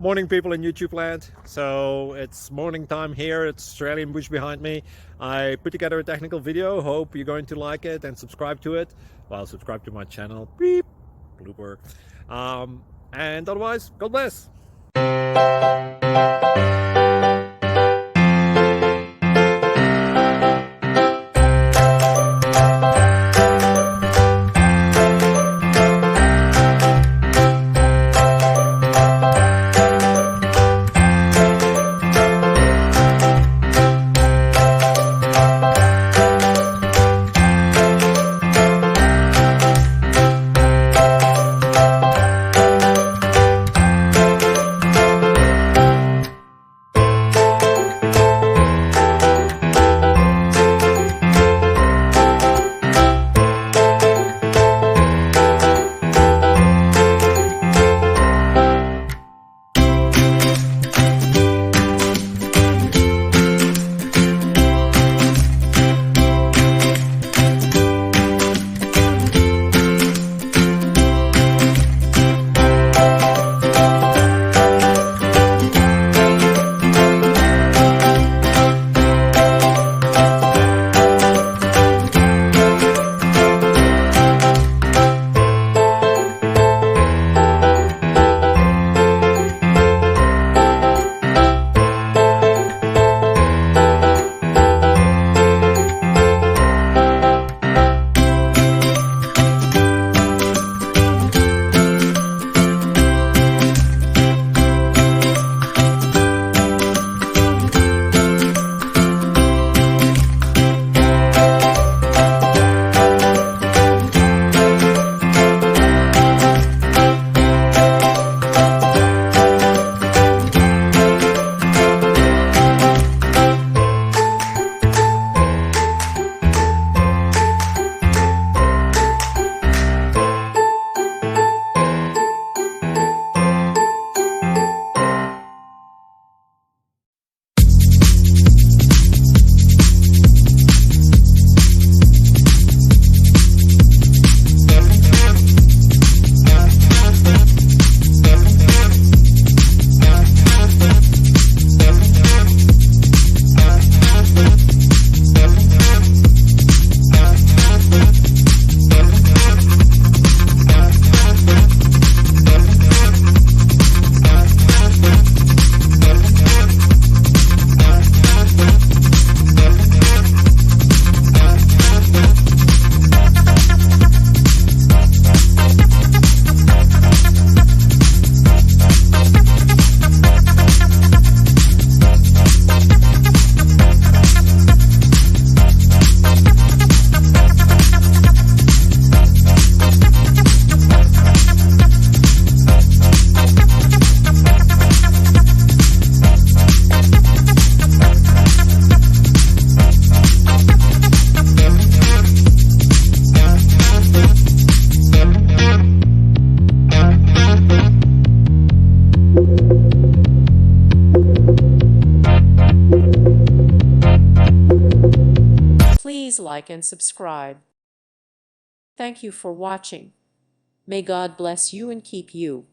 Morning, people in YouTube land. So it's morning time here. It's Australian bush behind me. I put together a technical video. Hope you're going to like it and subscribe to it. Well, subscribe to my channel. Beep. Blooper. And otherwise, God bless. Please like and subscribe. Thank you for watching. May God bless you and keep you.